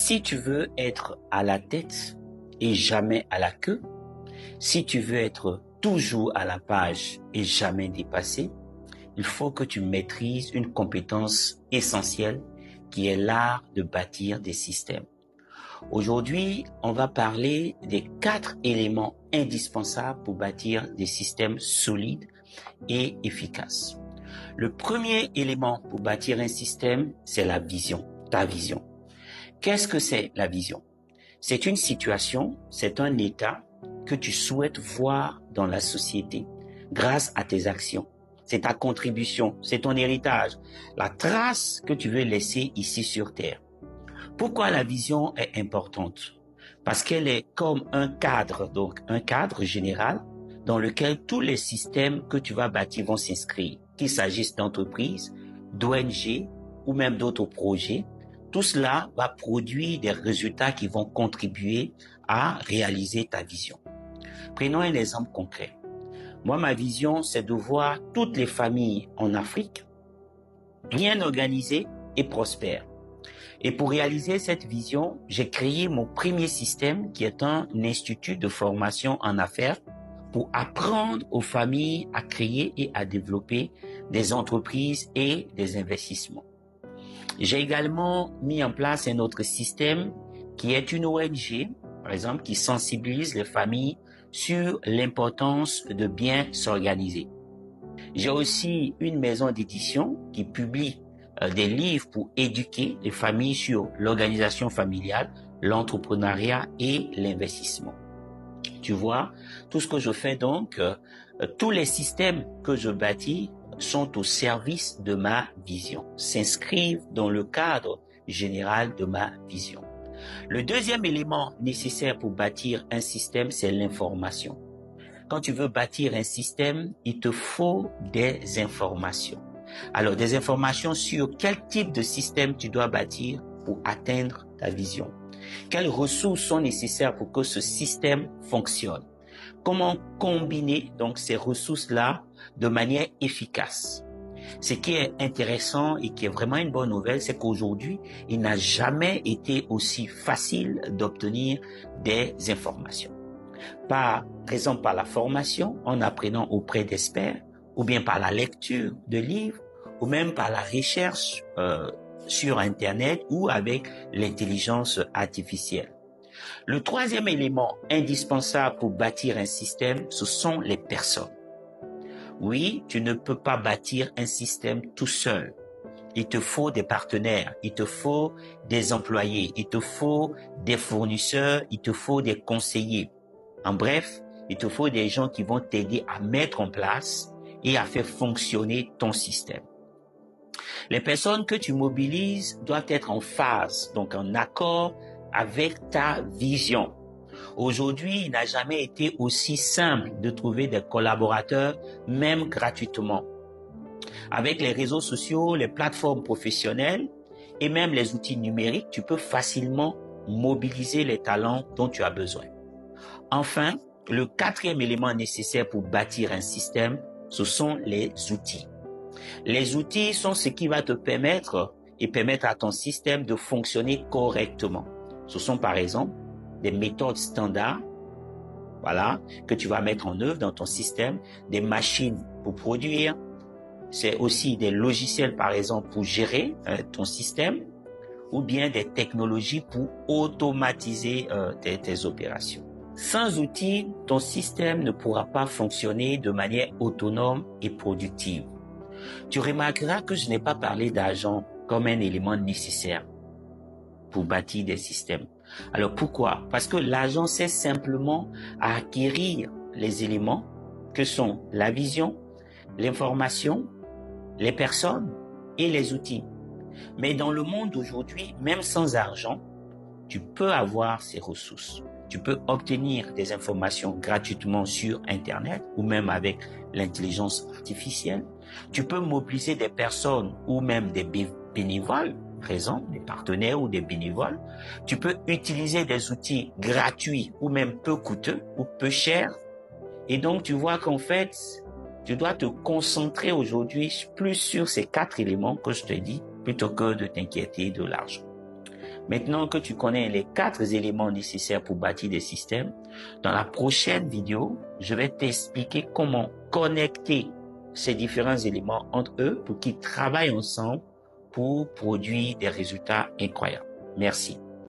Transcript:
Si tu veux être à la tête et jamais à la queue, si tu veux être toujours à la page et jamais dépassé, il faut que tu maîtrises une compétence essentielle qui est l'art de bâtir des systèmes. Aujourd'hui, on va parler des 4 éléments indispensables pour bâtir des systèmes solides et efficaces. Le premier élément pour bâtir un système, c'est la vision, ta vision. Qu'est-ce que c'est la vision? C'est une situation, c'est un état que tu souhaites voir dans la société grâce à tes actions. C'est ta contribution, c'est ton héritage, la trace que tu veux laisser ici sur Terre. Pourquoi la vision est importante? Parce qu'elle est comme un cadre, donc un cadre général dans lequel tous les systèmes que tu vas bâtir vont s'inscrire, qu'il s'agisse d'entreprises, d'ONG ou même d'autres projets. Tout cela va produire des résultats qui vont contribuer à réaliser ta vision. Prenons un exemple concret. Moi, ma vision, c'est de voir toutes les familles en Afrique bien organisées et prospères. Et pour réaliser cette vision, j'ai créé mon premier système qui est un institut de formation en affaires pour apprendre aux familles à créer et à développer des entreprises et des investissements. J'ai également mis en place un autre système qui est une ONG, par exemple, qui sensibilise les familles sur l'importance de bien s'organiser. J'ai aussi une maison d'édition qui publie des livres pour éduquer les familles sur l'organisation familiale, l'entrepreneuriat et l'investissement. Tu vois, tout ce que je fais donc, tous les systèmes que je bâtis sont au service de ma vision, s'inscrivent dans le cadre général de ma vision. Le deuxième élément nécessaire pour bâtir un système, c'est l'information. Quand tu veux bâtir un système, il te faut des informations. Alors, des informations sur quel type de système tu dois bâtir pour atteindre ta vision. Quelles ressources sont nécessaires pour que ce système fonctionne? Comment combiner donc ces ressources-là de manière efficace? Ce qui est intéressant et qui est vraiment une bonne nouvelle, c'est qu'aujourd'hui, il n'a jamais été aussi facile d'obtenir des informations. Par exemple, par la formation, en apprenant auprès d'experts, ou bien par la lecture de livres, ou même par la recherche sur Internet ou avec l'intelligence artificielle. Le troisième élément indispensable pour bâtir un système, ce sont les personnes. Oui, tu ne peux pas bâtir un système tout seul. Il te faut des partenaires, il te faut des employés, il te faut des fournisseurs, il te faut des conseillers. En bref, il te faut des gens qui vont t'aider à mettre en place et à faire fonctionner ton système. Les personnes que tu mobilises doivent être en phase, donc en accord avec ta vision. Aujourd'hui, il n'a jamais été aussi simple de trouver des collaborateurs, même gratuitement. Avec les réseaux sociaux, les plateformes professionnelles et même les outils numériques, tu peux facilement mobiliser les talents dont tu as besoin. Enfin, le quatrième élément nécessaire pour bâtir un système, ce sont les outils. Les outils sont ce qui va te permettre à ton système de fonctionner correctement. Ce sont par exemple des méthodes standards, voilà, que tu vas mettre en œuvre dans ton système, des machines pour produire, c'est aussi des logiciels par exemple pour gérer ton système ou bien des technologies pour automatiser tes opérations. Sans outils, ton système ne pourra pas fonctionner de manière autonome et productive. Tu remarqueras que je n'ai pas parlé d'argent comme un élément nécessaire pour bâtir des systèmes. Alors pourquoi? Parce que l'argent sert simplement à acquérir les éléments que sont la vision, l'information, les personnes et les outils. Mais dans le monde d'aujourd'hui, même sans argent, tu peux avoir ces ressources. Tu peux obtenir des informations gratuitement sur Internet ou même avec l'intelligence artificielle. Tu peux mobiliser des personnes ou même des bénévoles, présents, des partenaires ou des bénévoles. Tu peux utiliser des outils gratuits ou même peu coûteux ou peu chers. Et donc, tu vois qu'en fait, tu dois te concentrer aujourd'hui plus sur ces 4 éléments que je te dis plutôt que de t'inquiéter de l'argent. Maintenant que tu connais les 4 éléments nécessaires pour bâtir des systèmes, dans la prochaine vidéo, je vais t'expliquer comment connecter ces différents éléments entre eux pour qu'ils travaillent ensemble pour produire des résultats incroyables. Merci.